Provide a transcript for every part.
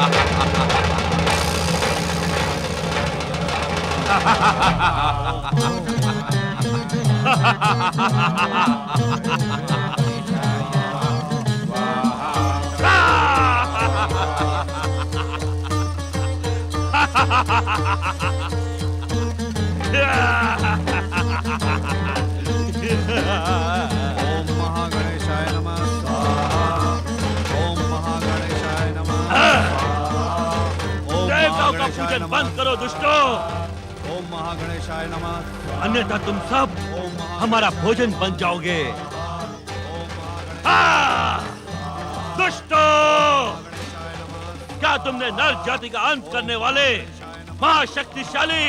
ओम महागणेशाय नमः स्वाहा। ओम महागणेशाय नमः स्वाहा। ओम देवताओं का महागणेशाय पूजन नमः बंद करो दुष्टों, ओम महागणेशाय नमः स्वाहा। अन्यथा तुम सब ओम हमारा भोजन बन जाओगे। दुष्टों, क्या तुमने नर जाति का अंत करने वाले महाशक्तिशाली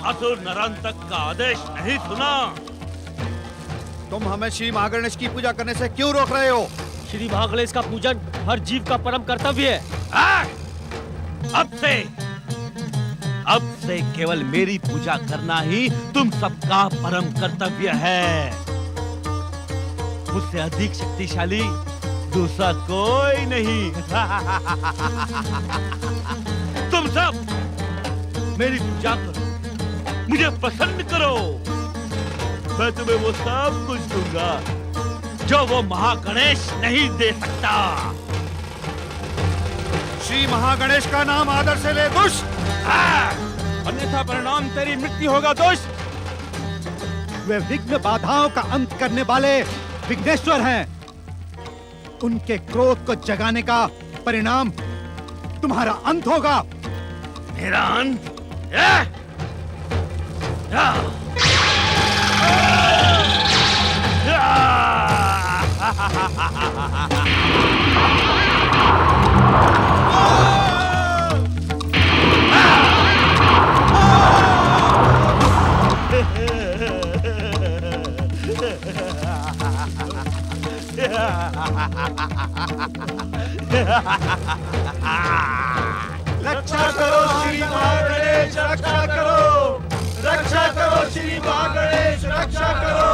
असुर नरांतक का आदेश नहीं सुना? तुम हमें श्री महागणेश की पूजा करने से क्यों रोक रहे हो? श्री महागणेश का पूजन हर जीव का परम कर्तव्य है। अब से केवल मेरी पूजा करना ही तुम सबका परम कर्तव्य है। मुझसे अधिक शक्तिशाली दूसरा कोई नहीं। तुम सब मेरी पूजा करो, मुझे प्रसन्न करो, मैं तुम्हें वो सब कुछ दूंगा जो वो महागणेश नहीं दे सकता। श्री महागणेश का नाम आदर से ले दुष्ट, अन्यथा परिणाम तेरी मृत्यु होगा दुष्ट। वे विघ्न बाधाओं का अंत करने वाले विघ्नेश्वर हैं। उनके क्रोध को जगाने का परिणाम तुम्हारा अंत होगा। मेरा अंत? रक्षा करो श्री महागणेश, रक्षा करो, रक्षा करो श्री महागणेश, रक्षा करो।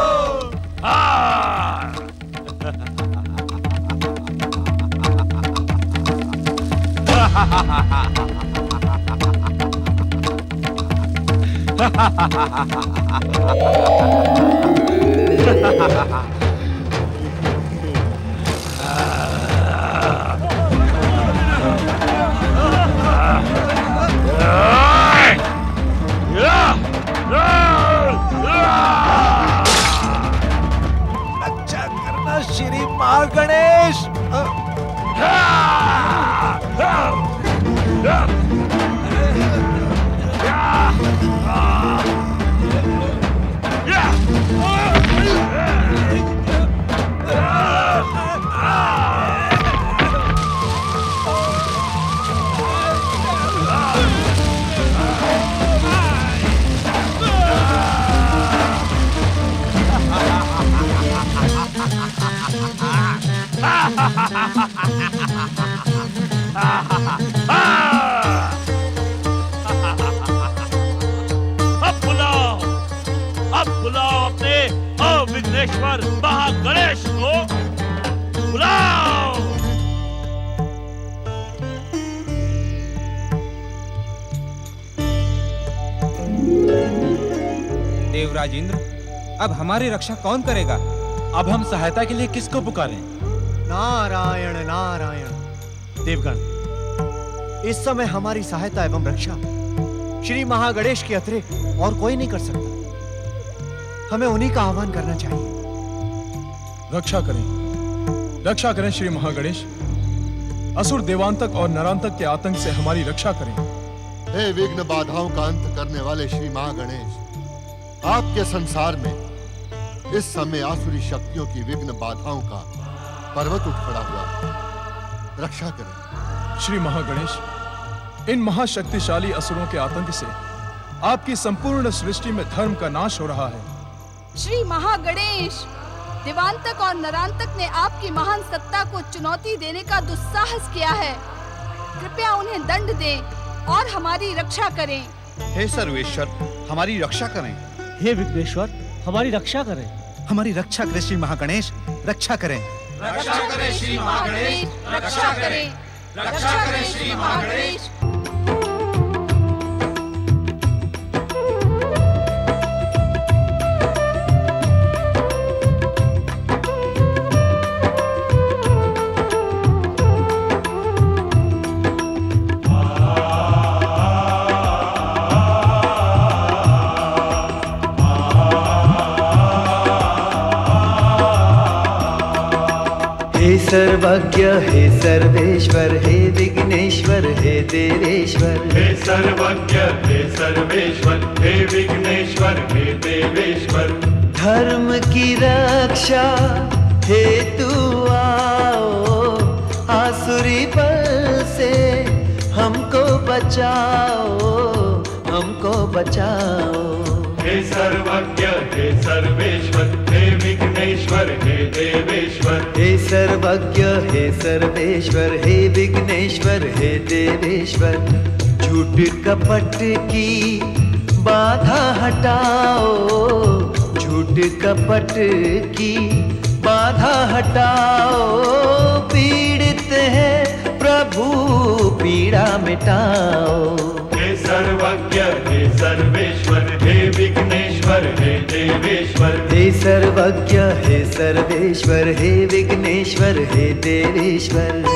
रक्षा करना श्री महागणेश। अब बुलाओ अपने अविघ्नेश्वर महागणेश को, बुलाओ। देवराज इंद्र, अब हमारी रक्षा कौन करेगा? अब हम सहायता के लिए किसको पुकारें? नारायण नारायण। देवगण, इस समय हमारी सहायता एवं रक्षा श्री महागणेश के अतिरिक्त और कोई नहीं कर सकता। हमें उन्हीं का आह्वान करना चाहिए। रक्षा करें श्री महागणेश। असुर देवांतक और नरांतक के आतंक से हमारी रक्षा करें। हे विघ्न बाधाओं का अंत करने वाले श्री महागणेश, आपके संसार में इस समय आसुरी शक्तियों की विघ्न बाधाओं का पर्वत उठ खड़ा हुआ है। रक्षा करें श्री महागणेश। इन महाशक्तिशाली असुरों के आतंक से आपकी संपूर्ण सृष्टि में धर्म का नाश हो रहा है। श्री महागणेश, देवांतक और नरांतक ने आपकी महान सत्ता को चुनौती देने का दुस्साहस किया है। कृपया उन्हें दंड दें और हमारी रक्षा करें। हे सर्वेश्वर, हमारी रक्षा करें। हे विघ्नेश्वर, हमारी रक्षा करें। हमारी रक्षा करें श्री महागणेश, रक्षा करें। रक्षा करें श्री महागणेश, रक्षा करें। रक्षा करें श्री महागणेश। हे सर्वज्ञ हे सर्वेश्वर हे विघ्नेश्वर हे देवेश्वर हे सर्वज्ञ हे सर्वेश्वर हे विघ्नेश्वर हे देवेश्वर धर्म की रक्षा हेतु आओ आसुरी बल से हमको बचाओ हमको बचाओ। हे सर्वज्ञ हे सर्वेश्वर हे विघ्नेश्वर हे देवेश्वर हे सर्वज्ञ हे सर्वेश्वर हे विघ्नेश्वर हे देवेश्वर झूठ कपट की बाधा हटाओ झूठ कपट की बाधा हटाओ पीड़ित है प्रभु पीड़ा मिटाओ। हे सर्वज्ञ हे सर्वेश्वर हे विघ्नेश्वर हे देवेश्वर हे सर्वज्ञ हे सर्वेश्वर हे विघ्नेश्वर हे देवेश्वर।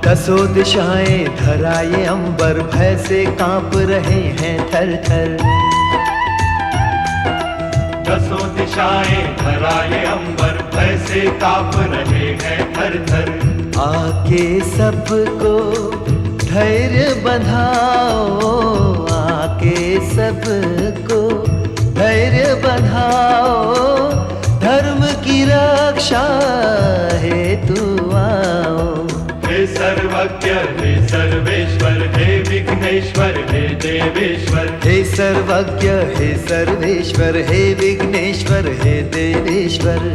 दसों दिशाएं धराए अंबर भय से कांप रहे हैं थर थर। दसों दिशाएं धराए अंबर भय से कांप रहे हैं थर थर आके सबको धैर्य बंधाओ आके सबको धैर्य बंधाओ धर्म की रक्षा हेतु आओ। हे सर्वज्ञ हे सर्वेश्वर हे विघ्नेश्वर हे देवेश्वर हे सर्वज्ञ हे सर्वेश्वर हे विघ्नेश्वर हे देवेश्वर।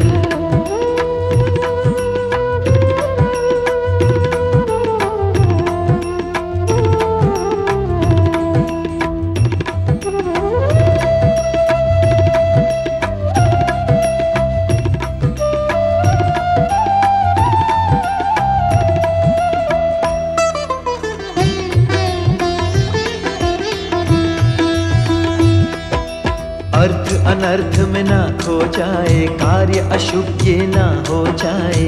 अर्थ अनर्थ में ना खो जाए कार्य अशुभ ये ना हो जाए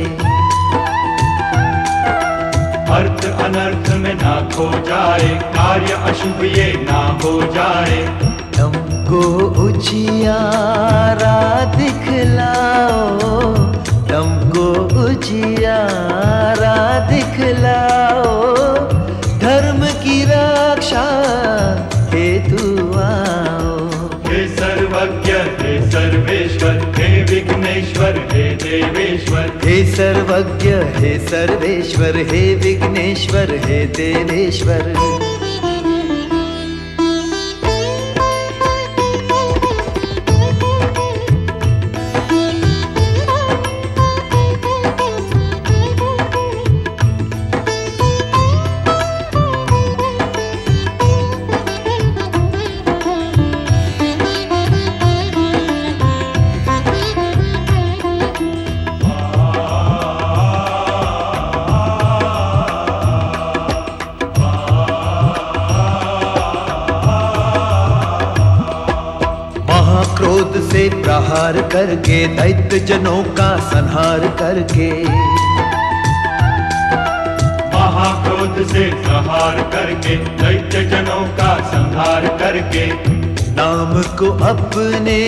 अर्थ अनर्थ में ना खो जाए कार्य अशुभ ये ना हो जाए तुमको उजियारा दिखलाओ तुमको उजियारा दिखलाओ धर्म की रक्षा हेतु आओ। हे सर्वज्ञ हे सर्वेश्वर हे विघ्नेश्वर हे देवेश्वर हे सर्वज्ञ हे सर्वेश्वर हे विघ्नेश्वर हे देवेश्वर। क्रोध से प्रहार करके दैत्य जनों का संहार करके महाक्रोध से प्रहार करके दैत्य जनों का संहार करके नाम को अपने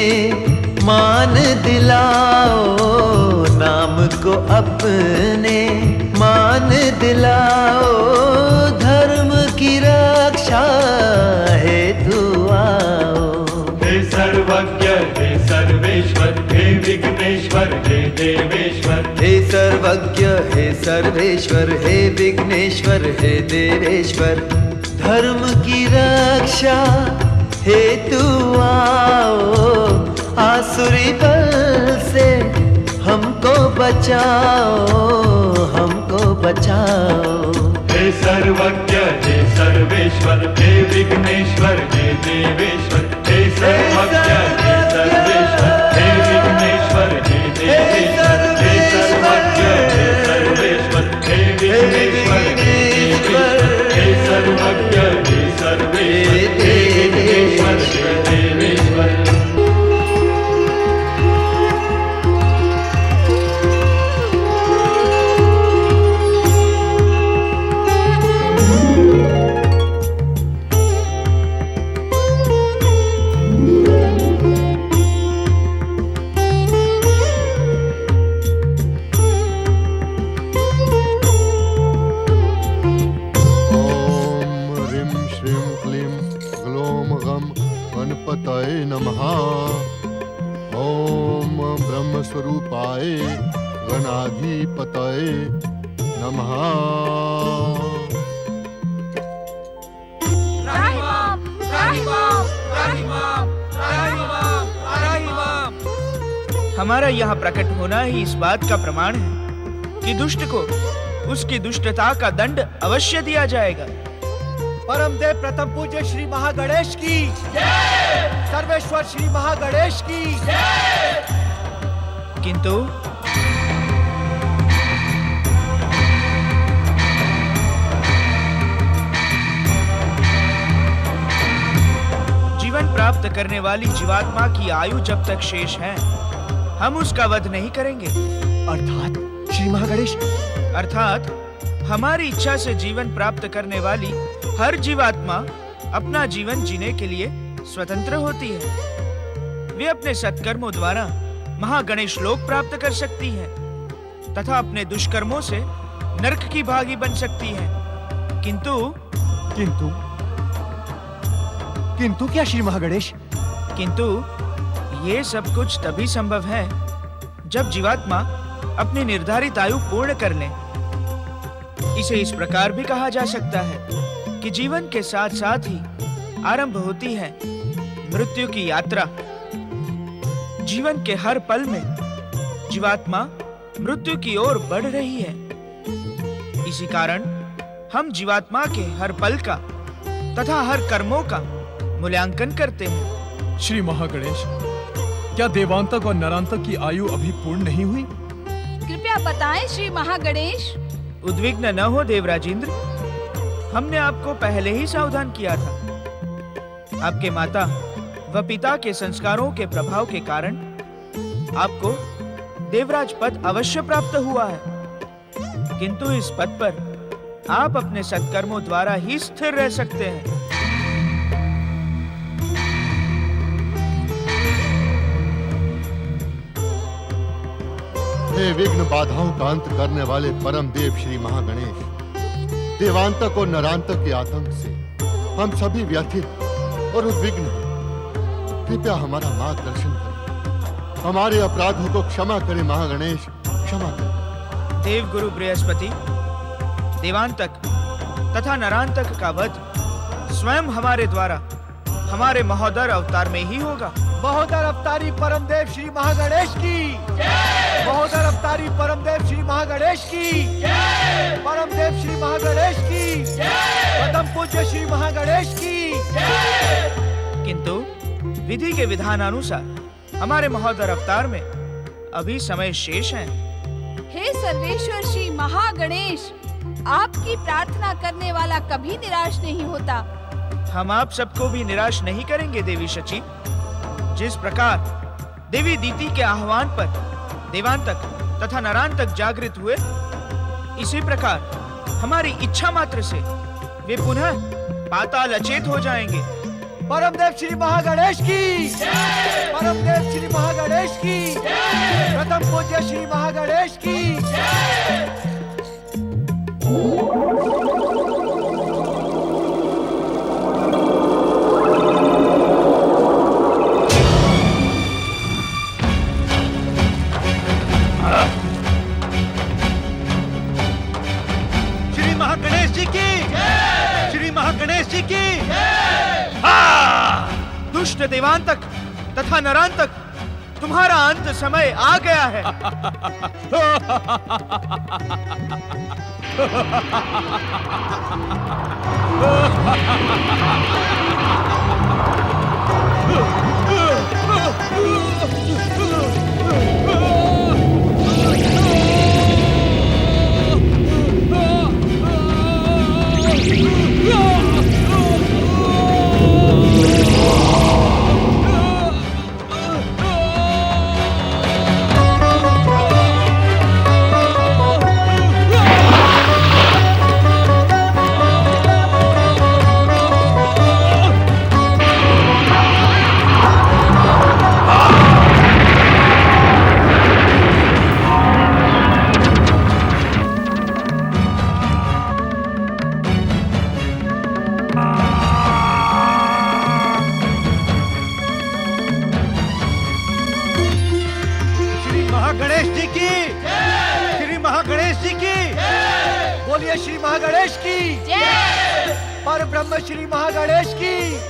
मान दिलाओ नाम को अपने मान दिलाओ धर्म की रक्षा हेतु आओ। हे सर्वज्ञ हे सर्वेश्वर हे विघ्नेश्वर देवेश्वर हे देवेश्वर, हे सर्वज्ञ हे सर्वेश्वर, हे विघ्नेश्वर हे देवेश्वर, धर्म की रक्षा हेतु आओ, आसुरी बल से हमको बचाओ, हमको बचाओ। हे सर्वज्ञ हे सर्वेश्वर, हे विघ्नेश्वर हे देवेश्वर, हे सर्वज्ञ हे सर्वेश्वर, हे विघ्नेश्वर हे देवेश्वर, हे सर्वज्ञ हे सर्वेश्वर, हे विघ्नेश्वर हे देवेश्वर, हे सर्वज्ञ हे सर्वेश्वर, हे विघ्नेश्वर हे देवेश्वर। गणपतये नमः। ओम ब्रह्म स्वरूपाय गणाधिपतये नमः। हमारा यहाँ प्रकट होना ही इस बात का प्रमाण है कि दुष्ट को उसकी दुष्टता का दंड अवश्य दिया जाएगा। परम देव प्रथम पूज्य श्री महागणेश की सर्वेश्वर श्री महागणेश की। किंतु जीवन प्राप्त करने वाली जीवात्मा की आयु जब तक शेष है, हम उसका वध नहीं करेंगे। अर्थात श्री महागणेश, अर्थात हमारी इच्छा से जीवन प्राप्त करने वाली हर जीवात्मा अपना जीवन जीने के लिए स्वतंत्र होती है। वे अपने सत्कर्मों द्वारा महागणेश लोक प्राप्त कर सकती है तथा अपने दुष्कर्मों से नरक की भागी बन सकती है। किंतु किंतु किंतु क्या श्री महागणेश? किंतु ये सब कुछ तभी संभव है जब जीवात्मा अपनी निर्धारित आयु पूर्ण कर ले। इसे इस प्रकार भी कहा जा सकता है कि जीवन के साथ साथ ही आरंभ होती है मृत्यु की यात्रा। जीवन के हर पल में जीवात्मा मृत्यु की ओर बढ़ रही है। इसी कारण हम जीवात्मा के हर पल का तथा हर कर्मों का मूल्यांकन करते हैं। श्री महागणेश, क्या देवांतक और नरांतक की आयु अभी पूर्ण नहीं हुई? कृपया बताएं श्री महागणेश। उद्विग्न न हो देवराजेंद्र, हमने आपको पहले ही सावधान किया था। आपके माता व पिता के संस्कारों के प्रभाव के कारण आपको देवराज पद अवश्य प्राप्त हुआ है, किंतु इस पद पर आप अपने सत्कर्मों द्वारा ही स्थिर रह सकते हैं। हे विघ्न बाधाओं का अंत करने वाले परम देव श्री महागणेश, देवांतक और नरांतक के आतंक से हम सभी व्यथित और उद्विग्न हैं। कृपया हमारा मार्गदर्शन करें, हमारे अपराधों को क्षमा करें महागणेश, क्षमा करें। देव गुरु बृहस्पति, देवांतक तथा नरांतक का वध स्वयं हमारे द्वारा हमारे महोदर अवतार में ही होगा। महोदर अवतारी परम देव श्री महागणेश की, महोदर अवतारी परम देव श्री महागणेश की, परम देव श्री महागणेश की, प्रथम पूज्य श्री महागणेश की। किंतु विधि के विधानानुसार हमारे महोदर अवतार में अभी समय शेष है। हे सर्वेश्वर श्री महागणेश, आपकी प्रार्थना करने वाला कभी निराश नहीं होता। हम आप सबको भी निराश नहीं करेंगे देवी शची। जिस प्रकार देवी दीति के आह्वान पर देवांतक तथा नरांतक जागृत हुए, इसी प्रकार हमारी इच्छा मात्र से वे पुनः पाताल अचेत हो जाएंगे। परम देव श्री महागणेश की, परम देव श्री महागणेश की, प्रथम पूज्य श्री महागणेश की। पूज्य देवांतक तथा नरांतक, तुम्हारा अंत समय आ गया है। महागणेश जी की, श्री महागणेश जी की, बोलिए श्री महागणेश की, पर ब्रह्म श्री महागणेश की।